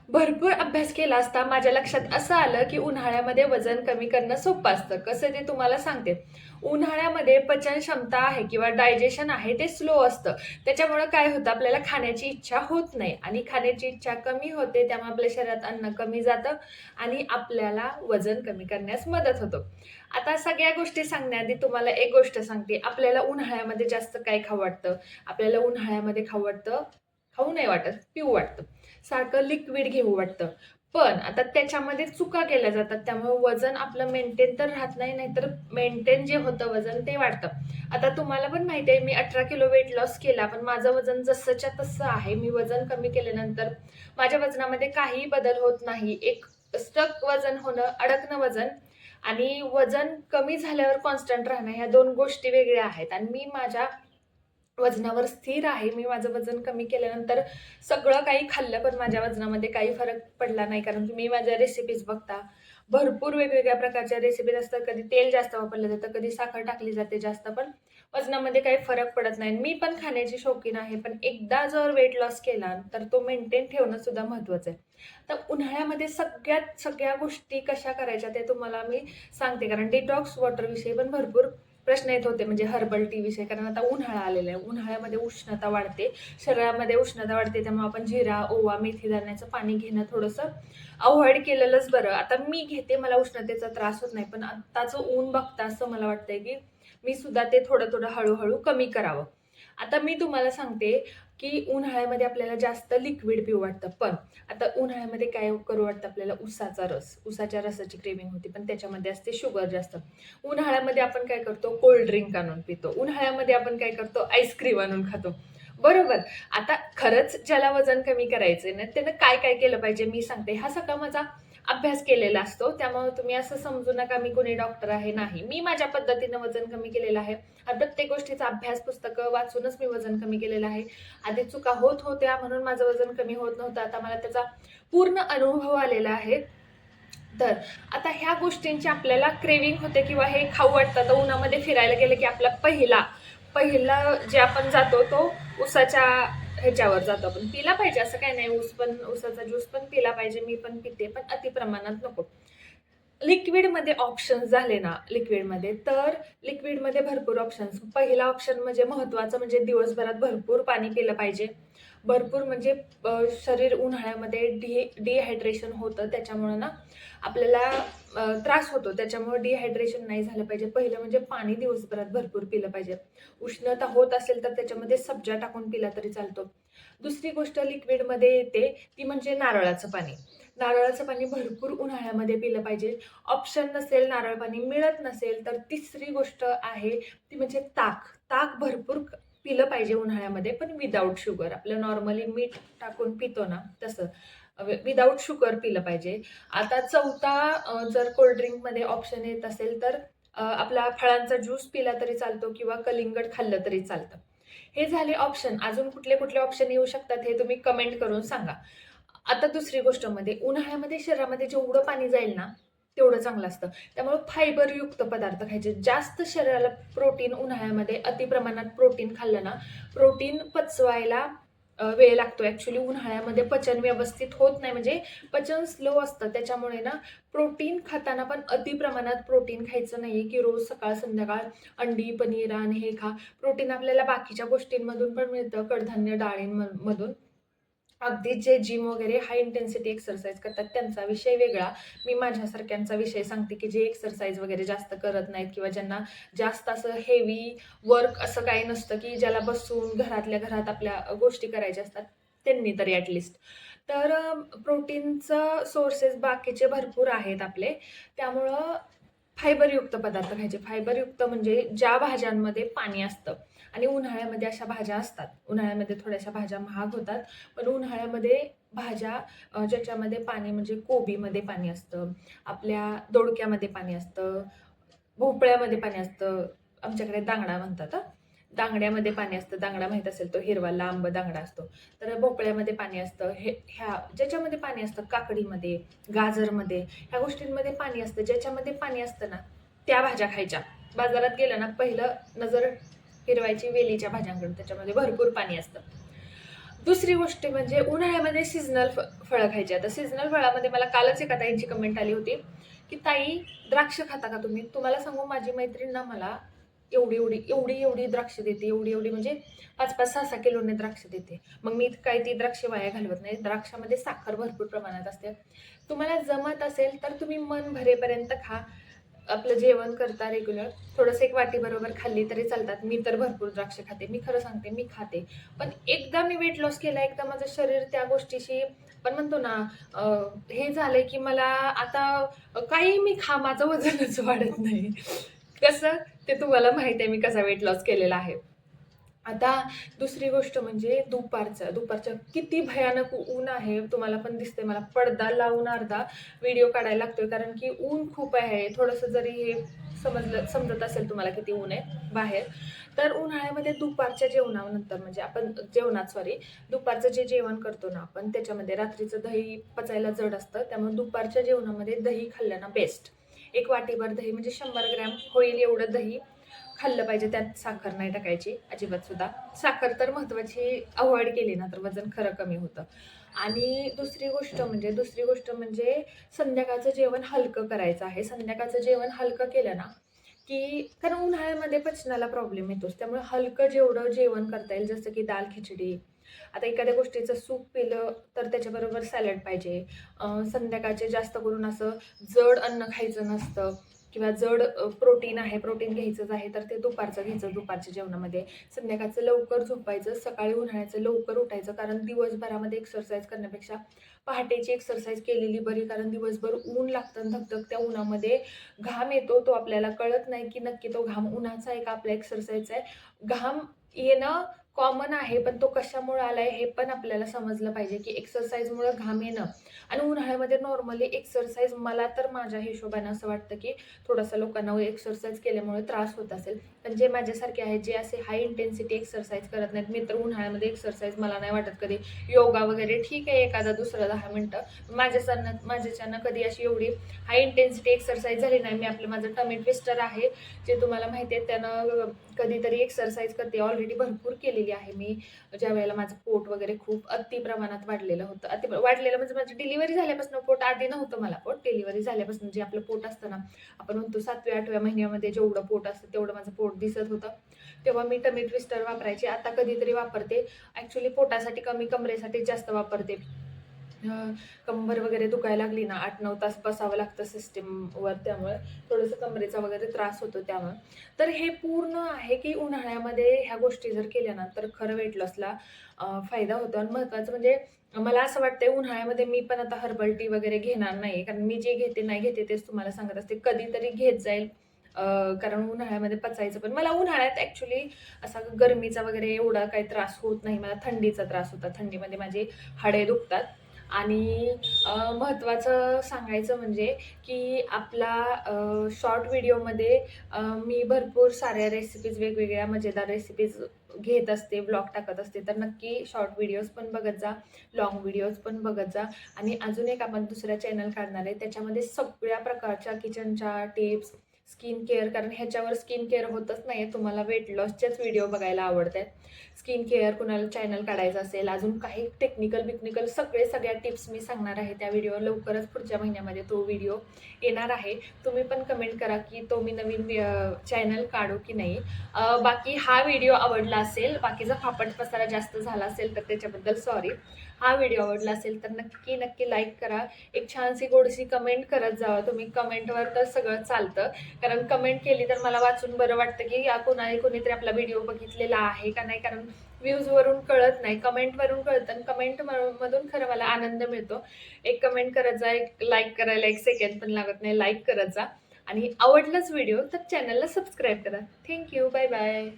भरपूर अभ्यास केला असता माझ्या लक्षात असं आलं की उन्हाळ्यामध्ये वजन कमी करणं सोपं असतं. कसं ते तुम्हाला सांगते. उन्हाळ्यामध्ये पचन क्षमता आहे किंवा डायजेशन आहे ते स्लो असतं. त्याच्यामुळं काय होतं, आपल्याला खाण्याची इच्छा होत नाही आणि खाण्याची इच्छा कमी होते, त्यामुळे आपल्या शरीरात अन्न कमी जातं आणि आपल्याला वजन कमी करण्यास मदत होतो. आता सगळ्या गोष्टी सांगण्याआधी तुम्हाला एक गोष्ट सांगते. आपल्याला उन्हाळ्यामध्ये जास्त काय खावं वाटतं? आपल्याला उन्हाळ्यामध्ये खावं वाटतं, खाऊ नाही वाटत, पिऊ वाटतं. सारखं लिक्विड घेऊ वाटतं. पण आता त्याच्यामध्ये चुका केल्या जातात. त्यामुळे वजन आपलं मेंटेन तर राहत नाही, नाहीतर मेंटेन जे होतं वजन ते वाढतं. आता तुम्हाला पण माहिती आहे, मी 18 किलो वेट लॉस केला, पण माझं वजन जसंच्या तसं आहे. मी वजन कमी केल्यानंतर माझ्या वजनामध्ये काहीही बदल होत नाही. एक स्टक वजन होणं, अडकणं वजन आणि वजन कमी झाल्यावर कॉन्स्टंट राहणं, ह्या 2 गोष्टी वेगळ्या आहेत आणि मी माझ्या वजनावर स्थिर आहे. मी माझं वजन कमी केल्यानंतर सगळं काही खाल्लं, पण माझ्या वजनामध्ये काही फरक पडला नाही. कारण तुम्ही माझ्या रेसिपीज बघता, भरपूर वेगवेगळ्या प्रकारच्या रेसिपीज असतात. कधी तेल जास्त वापरलं जातं, कधी साखर टाकली जाते जास्त, पण वजनामध्ये काही फरक पडत नाही. मी पण खाण्याची शौकीन आहे, पण एकदा जर वेट लॉस केला, तर तो मेंटेन ठेवणं सुद्धा महत्त्वाचं आहे. तर उन्हाळ्यामध्ये सगळ्या गोष्टी कशा करायच्या ते तुम्हाला मी सांगते. कारण डिटॉक्स वॉटरविषयी पण भरपूर प्रश्न येत होते, म्हणजे हर्बल टी विषयी. कारण आता उन्हाळा आलेला आहे. उन्हाळ्यामध्ये उष्णता वाढते, शरीरामध्ये उष्णता वाढते. त्यामुळे आपण जिरा, ओवा, मेथी दाण्याचं पाणी घेणं थोडंसं अवॉइड केलेलंच बरं. आता मी घेते, मला उष्णतेचा त्रास होत नाही. पण आत्ताचं ऊन बघता असं मला वाटतंय की मी सुद्धा ते थोडं थोडं हळूहळू कमी करावं. आता मी तुम्हाला सांगते की उन्हाळ्यामध्ये आपल्याला जास्त लिक्विड पिऊ वाटतं. पण आता उन्हाळ्यामध्ये काय करू वाटतं आपल्याला? उसाचा रस. उसाच्या रसाची क्रेविंग होती, पण त्याच्यामध्ये असते शुगर जास्त. उन्हाळ्यामध्ये आपण काय करतो? कोल्ड ड्रिंक आणून पितो. उन्हाळ्यामध्ये आपण काय करतो? आईस्क्रीम आणून खातो. बरोबर. आता खरंच ज्याला वजन कमी करायचंय ना, त्यानं काय काय केलं पाहिजे मी सांगते. हा सगळा माझा अभ्यास केलेला असतो. त्यामुळे तुम्ही असं समजू नका मी कोणी डॉक्टर आहे, नाही. मी माझ्या पद्धतीनं वजन कमी केलेलं आहे आणि प्रत्येक गोष्टीचा अभ्यास, पुस्तकं वाचूनच मी वजन कमी केलेलं आहे. आधी चुका होत होत्या म्हणून माझं वजन कमी होत नव्हतं. आता मला त्याचा पूर्ण अनुभव आलेला आहे. तर आता ह्या गोष्टींची आपल्याला क्रेविंग होते किंवा हे खाऊ वाटतं. तर उन्हामध्ये फिरायला गेलं की आपला पहिला पहिला जे आपण जातो तो उसाच्या ह्याच्यावर जातो आपण. पिला पाहिजे असं काही नाही. उसाचा ज्यूस पण पिला पाहिजे. मी पण पिते, पण अति प्रमाणात नको. लिक्विडमध्ये ऑप्शन्स झाले ना, लिक्विडमध्ये तर लिक्विडमध्ये भरपूर ऑप्शन्स. पहिला ऑप्शन म्हणजे महत्त्वाचं म्हणजे दिवसभरात भरपूर पाणी पिलं पाहिजे. भरपूर म्हणजे शरीर उन्हाळ्यामध्ये डिहायड्रेशन होतं. त्याच्यामुळं ना आपल्याला त्रास होतो. त्याच्यामुळे डिहायड्रेशन नाही झालं पाहिजे. पहिलं म्हणजे पाणी दिवसभरात भरपूर पिलं पाहिजे. उष्णता होत असेल तर त्याच्यामध्ये सब्जा टाकून पिला तरी चालतो. दुसरी गोष्ट लिक्विडमध्ये येते ती म्हणजे नारळाचं पाणी. नारळाचं पाणी भरपूर उन्हाळ्यामध्ये पिलं पाहिजे. ऑप्शन नसेल, नारळ पाणी मिळत नसेल, तर तिसरी गोष्ट आहे ती म्हणजे ताक. ताक भरपूर पिलं पाहिजे उन्हाळ्यामध्ये, पण विदाऊट शुगर. आपलं नॉर्मली मीठ टाकून पितो ना तसं. विदाऊट शुगर पिलं पाहिजे. आता चौथा जर कोल्ड ड्रिंकमध्ये ऑप्शन येत असेल तर आपला फळांचा ज्यूस पिला तरी चालतो किंवा कलिंगड खाल्लं तरी चालतं. हे झाले ऑप्शन. अजून कुठले कुठले ऑप्शन येऊ शकतात हे तुम्ही कमेंट करून सांगा. आता दुसरी गोष्ट मध्ये उन्हाळ्यामध्ये शरीरामध्ये जेवढं पाणी जाईल ना तेवढं चांगलं असतं. त्यामुळे फायबरयुक्त पदार्थ खायचे. जास्त शरीराला प्रोटीन उन्हाळ्यामध्ये अतिप्रमाणात प्रोटीन खाल्लं ना, प्रोटीन पचवायला वेळ लागतो. ॲक्च्युअली उन्हाळ्यामध्ये पचन व्यवस्थित होत नाही, म्हणजे पचन स्लो असतं. त्याच्यामुळे ना प्रोटीन खाताना पण अतिप्रमाणात प्रोटीन खायचं नाहीये, की रोज सकाळ संध्याकाळ अंडी, पनीर आणि हे खा. प्रोटीन आपल्याला बाकीच्या गोष्टींमधून पण मिळतं, कडधान्य, डाळींमधून. अगदी जे जिम वगैरे हाय इंटेन्सिटी एक्सरसाइज करतात त्यांचा विषय वेगळा. मी माझ्यासारख्यांचा विषय सांगते, की जे एक्सरसाइज वगैरे जास्त करत नाहीत किंवा ज्यांना जास्त असं हेवी वर्क असं काही नसतं, की ज्याला बसून घरातल्या घरात आपल्या गोष्टी करायच्या असतात, त्यांनी तरी ॲटलिस्ट. तर प्रोटीनचं सोर्सेस बाकीचे भरपूर आहेत आपले. त्यामुळं फायबरयुक्त पदार्थ खायचे. फायबरयुक्त म्हणजे ज्या भाज्यांमध्ये पाणी असतं आणि उन्हाळ्यामध्ये अशा भाज्या असतात. उन्हाळ्यामध्ये थोड्याशा भाज्या महाग होतात. पण उन्हाळ्यामध्ये भाज्या ज्याच्यामध्ये पाणी म्हणजे कोबीमध्ये पाणी असतं, आपल्या दोडक्यामध्ये पाणी असतं, भोपळ्यामध्ये पाणी असतं. आमच्याकडे दांगडा म्हणतात हां. दांगड्यामध्ये पाणी असतं. दांगडा माहीत असेल तो हिरवा लांब दांगडा असतो. तर भोपळ्यामध्ये पाणी असतं. ह्या ज्याच्यामध्ये पाणी असतं, काकडीमध्ये, गाजरमध्ये, ह्या गोष्टींमध्ये पाणी असतं. ज्याच्यामध्ये पाणी असतं ना, त्या भाज्या खायच्या. बाजारात गेलं ना, पहिलं नजर फिरवायची वेलीच्या भाज्यांकडे. त्याच्यामध्ये भरपूर पाणी असतं. दुसरी गोष्ट म्हणजे उन्हाळ्यामध्ये सीझनल फळं खायची. आता सीझनल फळामध्ये मला कालच एका ताईंची कमेंट आली होती, की "ताई द्राक्ष खाता का तुम्ही?" तुम्हाला सांगू माझी मैत्रीण ना मला एवढी द्राक्ष देते, एवढी म्हणजे 5-5, 6-6 किलोने द्राक्ष देते. मग मी काय ती द्राक्ष वाया घालवत नाही. द्राक्षामध्ये साखर भरपूर प्रमाणात असते. तुम्हाला जमत असेल तर तुम्ही मन भरेपर्यंत खा. आपलं जेवण करता रेग्युलर थोडंसं एक वाटी बरोबर खाल्ली तरी चालतात. मी तर भरपूर द्राक्ष खाते. मी खरं सांगते मी खाते. पण एकदा मी वेट लॉस केला, एकदा माझं शरीर त्या गोष्टीशी आपण म्हणतो ना हे झालंय की मला आता काही मी खा माझं वजनच वाढत नाही. कसं ते तुम्हाला माहिती आहे मी कसा वेट लॉस केलेला आहे. आता दुसरी गोष्ट म्हणजे दुपारचं किती भयानक ऊन आहे तुम्हाला पण दिसते. मला पडदा लावून अर्धा व्हिडिओ काढायला लागतोय कारण की ऊन खूप आहे. थोडंसं जरी हे समजत असेल तुम्हाला किती ऊन आहे बाहेर, तर उन्हाळ्यामध्ये दुपारच्या जेवणानंतर म्हणजे आपण जेवणात दुपारचं जे जेवण करतो ना आपण त्याच्यामध्ये रात्रीचं दही पचायला जड असतं. त्यामुळे दुपारच्या जेवणामध्ये दही खाल्लं ना बेस्ट. एक वाटीभर दही म्हणजे 100 ग्रॅम होईल एवढं दही खाल्लं पाहिजे. त्यात साखर नाही टाकायची अजिबात सुद्धा. साखर तर महत्त्वाची अव्हॉइड केली ना तर वजन खरं कमी होतं. आणि दुसरी गोष्ट म्हणजे संध्याकाळचं जेवण हलकं करायचं आहे. संध्याकाळचं जेवण हलकं केलं ना, की कारण उन्हाळ्यामध्ये पचनाला प्रॉब्लेम येतोच. त्यामुळे हलकं जेवढं जेवण करता येईल जसं की दाल खिचडी. आता एखाद्या गोष्टीचं सूप पिलं तर त्याच्याबरोबर सॅलड पाहिजे. संध्याकाळचे जास्त करून असं जड अन्न खायचं नसतं किंवा जड प्रोटीन घ्यायचंच आहे तर ते दुपारचं घ्यायचं दुपारच्या जेवणामध्ये. संध्याकाळचं लवकर झोपायचं, सकाळी उन्हाळ्याचं लवकर उठायचं कारण दिवसभरामध्ये एक्सरसाइज करण्यापेक्षा पहाटेची एक्सरसाइज केलेली बरी. कारण दिवसभर ऊन लागतं, धगधग त्या उन्हामध्ये घाम येतो, तो आपल्याला कळत नाही की नक्की तो घाम उन्हाचा आहे का आपल्या एक्सरसाइजचा आहे. घाम येणं कॉमन आहे, पण तो कशामुळे आलाय हे पण आपल्याला समजलं पाहिजे की एक्सरसाइजमुळे घाम येणं आणि उन्हाळ्यामध्ये नॉर्मली एक्सरसाइज मला तर माझ्या हिशोबाने असं वाटतं की थोडासा लोकांना एक्सरसाइज केल्यामुळे त्रास होत असेल. पण जे माझ्यासारखे आहेत, जे असे हाय इंटेन्सिटी एक्सरसाइज करत नाहीत, मी तर उन्हाळ्यामध्ये एक्सरसाइज मला नाही वाटत कधी योगा वगैरे ठीक आहे एखादा दुसरा 10 मिनिटं. माझ्याच्यानं कधी अशी एवढी हाय इंटेन्सिटी एक्सरसाइज झाली नाही. मी माझं टमी ट्विस्टर आहे, जे तुम्हाला माहिती आहे त्यानं कधीतरी एक्सरसाइज करते. ऑलरेडी भरपूर केलेली आहे मी. ज्यावेळेला माझं पोट वगैरे खूप अति प्रमाणात वाढलेलं होतं. वाढलेलं म्हणजे माझी डिलिव्हरी झाल्यापासून पोट आधी नव्हतं मला पोट. डिलिव्हरी झाल्यापासून जे आपलं पोट असतं ना, आपण म्हणतो 7व्या-8व्या महिन्यामध्ये जेवढं पोट असतं तेवढं माझं पोट दिसत होतं. तेव्हा मी टमी ट्विस्टर वापरायचे. आता कधीतरी वापरते. ॲक्च्युअली पोटासाठी कमी, कमरेसाठी जास्त वापरते. कंबर वगैरे दुखायला लागली ना 8-9 तास बसावं लागतं सिस्टीमवर, त्यामुळे थोडंसं कमरेचा वगैरे त्रास होतो त्यामुळे. तर हे पूर्ण आहे की उन्हाळ्यामध्ये ह्या गोष्टी जर केल्या ना तर खरं वेट लॉसला फायदा होतो. आणि महत्त्वाचं म्हणजे मला असं वाटतंय उन्हाळ्यामध्ये मी पण आता हर्बल टी वगैरे घेणार नाही. कारण मी जे घेते नाही घेते तेच तुम्हाला सांगत असते. कधीतरी घेत जाईल कारण उन्हाळ्यामध्ये पचायचं पण मला उन्हाळ्यात ॲक्च्युअली असा गरमीचा वगैरे एवढा काही त्रास होत नाही. मला थंडीचा त्रास होता. थंडीमध्ये माझी हाडे दुखतात. आणि महत्त्वाचं सांगायचं म्हणजे की आपला शॉर्ट व्हिडिओमध्ये मी भरपूर साऱ्या रेसिपीज वेगवेगळ्या मजेदार रेसिपीज घेत असते, ब्लॉग टाकत असते. तर नक्की शॉर्ट व्हिडिओज पण बघत जा, लाँग व्हिडिओज पण बघत जा. आणि अजून एक आपण दुसरा चॅनल काढणार आहे त्याच्यामध्ये सगळ्या प्रकारच्या किचनच्या टिप्स, स्किन केअर, कारण ह्याच्यावर स्किन केअर होतच नाही आहे. तुम्हाला वेट लॉसचेच व्हिडिओ बघायला आवडत आहेत. स्किन केअर कुणाला चॅनल काढायचं असेल, अजून काही टेक्निकल सगळ्या टिप्स मी सांगणार आहे त्या व्हिडिओ. लवकरच पुढच्या महिन्यामध्ये तो व्हिडिओ येणार आहे. तुम्ही पण कमेंट करा की तो मी नवीन चॅनल काढू की नाही. बाकी हा व्हिडिओ आवडला असेल, बाकीचा फापट पसारा जास्त झाला असेल तर त्याच्याबद्दल सॉरी. हा व्हिडिओ आवडला असेल तर नक्की लाईक करा. एक छानशी गोडशी कमेंट करत जावा. तुम्ही कमेंटवर तर सगळं चालतं, कारण कमेंट केली तर मला वाचून बरं वाटतं की या कोणीतरी आपला व्हिडिओ बघितलेला आहे का नाही. कारण व्ह्यूजवरून कळत नाही, कमेंटवरून कळतं. आणि कमेंट मधून खरं मला आनंद मिळतो. एक कमेंट करत जा, एक लाईक करायला 1 सेकंड पण लागत नाही. लाईक करत जा आणि आवडलाच व्हिडिओ तर चॅनलला सबस्क्राईब करा. थँक्यू. Bye bye.